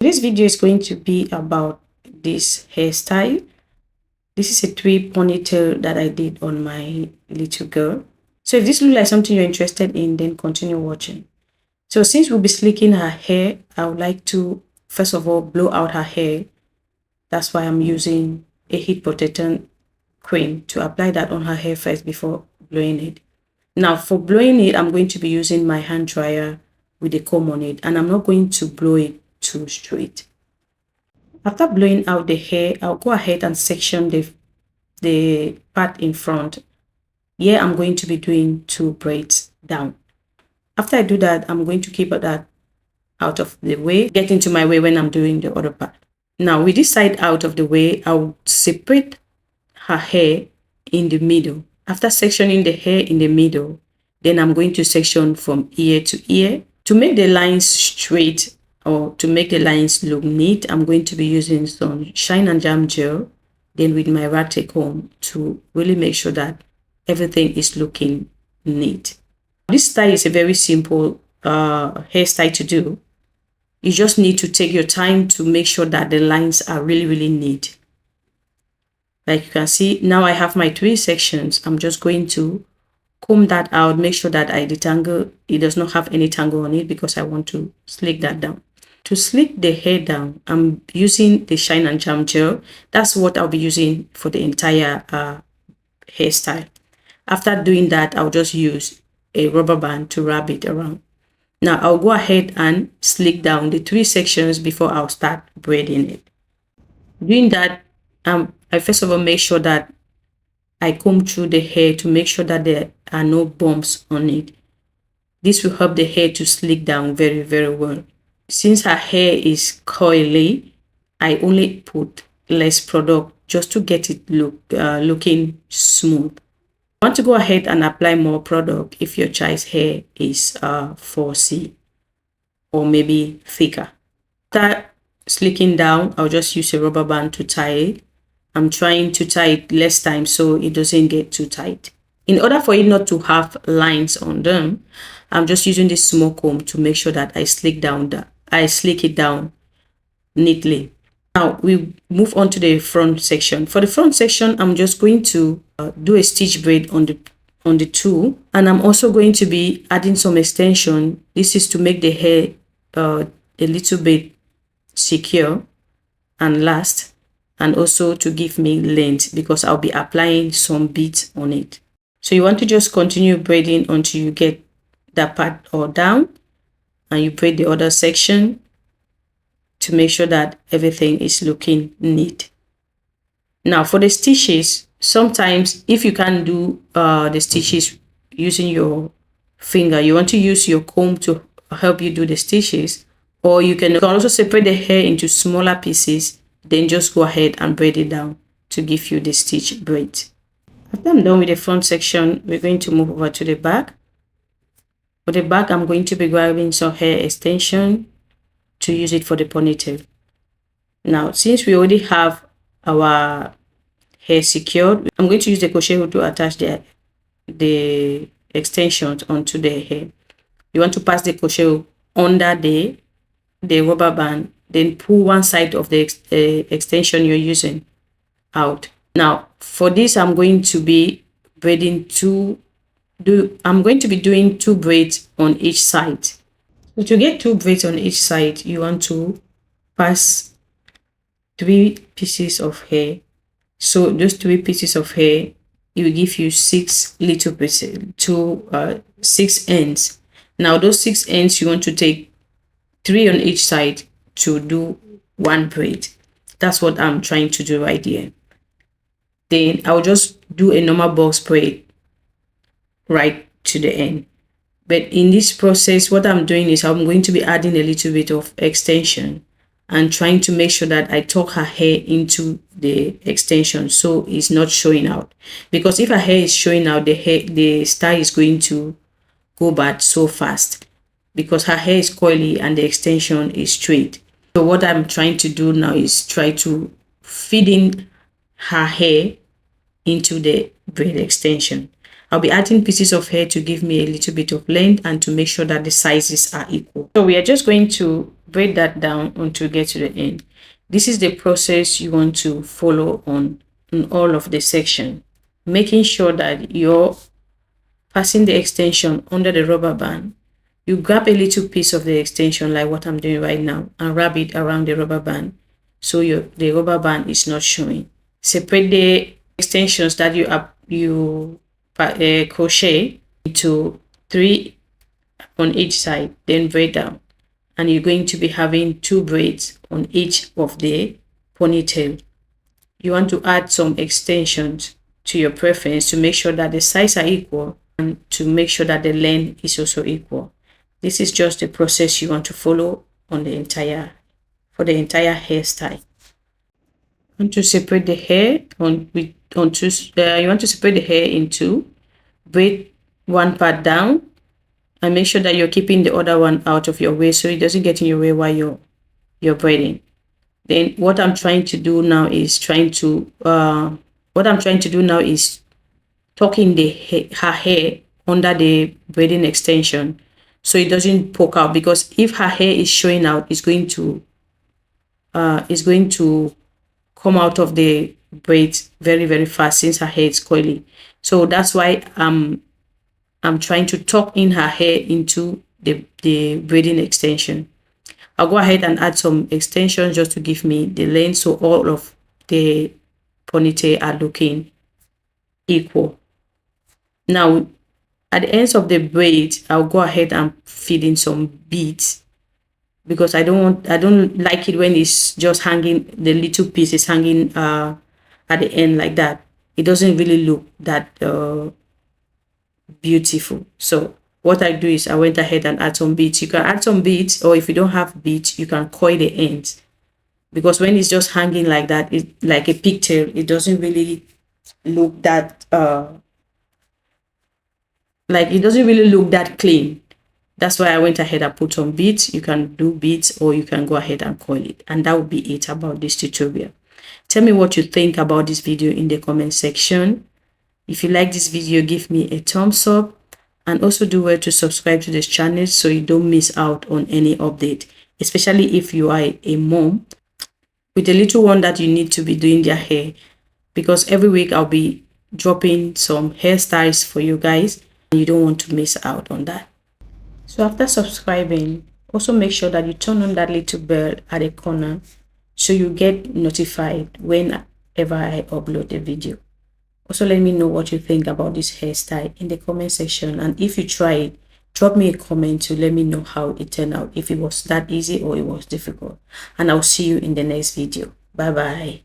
This video is going to be about this hairstyle. This is a 3 ponytail that I did on my little girl. So if this looks like something you're interested in, then continue watching. So since we'll be slicking her hair, I would like to first of all blow out her hair. That's why I'm using a heat protectant cream to apply that on her hair first before blowing it. Now for blowing it, I'm going to be using my hand dryer with a comb on it, and I'm not going to blow it too straight. After blowing out the hair, I'll go ahead and section the part in front. Here I'm going to be doing 2 braids down. After I do that, I'm going to keep that out of the way, get into my way when I'm doing the other part. Now with this side out of the way, I'll separate her hair in the middle. After sectioning the hair in the middle, then I'm going to section from ear to ear. To make the lines straight or to make the lines look neat, I'm going to be using some shine and jam gel, then with my rat comb to really make sure that everything is looking neat. This style is a very simple hairstyle to do. You just need to take your time to make sure that the lines are really neat. Like you can see, now I have my 3 sections. I'm just going to comb that out, make sure that I detangle. It does not have any tangle on it because I want to slick that down. To slick the hair down, I'm using the shine and jam gel. That's what I'll be using for the entire hairstyle. After doing that, I'll just use a rubber band to wrap it around. Now I'll go ahead and slick down the 3 sections before I'll start braiding it. Doing that, I first of all make sure that I comb through the hair to make sure that there are no bumps on it. This will help the hair to slick down very well. Since her hair is coily, I only put less product just to get it looking smooth. You want to go ahead and apply more product if your child's hair is 4C or maybe thicker. After slicking down, I'll just use a rubber band to tie it. I'm trying to tie it less time so it doesn't get too tight. In order for it not to have lines on them, I'm just using this small comb to make sure that I slick it down neatly. Now we move on to the front section. For the front section, I'm just going to do a stitch braid on the tool, and I'm also going to be adding some extension. This is to make the hair a little bit secure and last, and also to give me length because I'll be applying some beads on it. So you want to just continue braiding until you get that part all down, and you braid the other section to make sure that everything is looking neat. Now for the stitches, sometimes if you can't do the stitches using your finger, you want to use your comb to help you do the stitches, or you can also separate the hair into smaller pieces, then just go ahead and braid it down to give you the stitch braid. After I'm done with the front section, we're going to move over to the back. For the back, I'm going to be grabbing some hair extension to use it for the ponytail. Now, since we already have our hair secured, I'm going to use the crochet hook to attach the extensions onto the hair. You want to pass the crochet hook under the rubber band, then pull one side of the extension you're using out. Now for this, I'm going to be braiding I'm going to be doing 2 braids on each side. So to get 2 braids on each side, you want to pass 3 pieces of hair. So those 3 pieces of hair, it will give you 6 little pieces, 6 ends. Now those 6 ends, you want to take 3 on each side to do 1 braid. That's what I'm trying to do right here. Then I'll just do a normal box braid right to the end. But in this process, what I'm doing is I'm going to be adding a little bit of extension and trying to make sure that I tuck her hair into the extension so it's not showing out. Because if her hair is showing out, the style is going to go bad so fast because her hair is coily and the extension is straight. So what I'm trying to do now is try to feed in her hair into the braid extension. I'll be adding pieces of hair to give me a little bit of length and to make sure that the sizes are equal. So we are just going to braid that down until we get to the end. This is the process you want to follow on all of the section, making sure that you're passing the extension under the rubber band. You grab a little piece of the extension like what I'm doing right now and wrap it around the rubber band so the rubber band is not showing. Separate the extensions that you crochet into 3 on each side, then braid down, and you're going to be having 2 braids on each of the ponytail. You want to add some extensions to your preference to make sure that the size are equal and to make sure that the length is also equal. This is just the process you want to follow on the entire hairstyle. You want to separate the hair you want to separate the hair in 2, braid one part down, and make sure that you're keeping the other one out of your way so it doesn't get in your way while you're braiding. Then what I'm trying to do now is tucking her hair under the braiding extension so it doesn't poke out, because if her hair is showing out, it's going to come out of the braids very, very fast since her hair is coily. So that's why I'm trying to tuck in her hair into the braiding extension. I'll go ahead and add some extensions just to give me the length so all of the ponytail are looking equal. Now, at the ends of the braid, I'll go ahead and feed in some beads, because I don't like it when it's just hanging, the little piece is hanging at the end like that. It doesn't really look that beautiful. So what I do is I went ahead and add some beads. You can add some beads, or if you don't have beads, you can coil the ends, because when it's just hanging like that, it's like a pigtail, it doesn't really look that clean. That's why I went ahead and put some beads. You can do beads, or you can go ahead and coil it. And that would be it about this tutorial. Tell me what you think about this video in the comment section. If you like this video, give me a thumbs up, and also do well to subscribe to this channel so you don't miss out on any update, especially if you are a mom with a little one that you need to be doing their hair, because every week I'll be dropping some hairstyles for you guys and you don't want to miss out on that. So after subscribing, also make sure that you turn on that little bell at the corner so you get notified whenever I upload a video. Also, let me know what you think about this hairstyle in the comment section, and if you try it, drop me a comment to let me know how it turned out, if it was that easy or it was difficult. And I'll see you in the next video. Bye bye.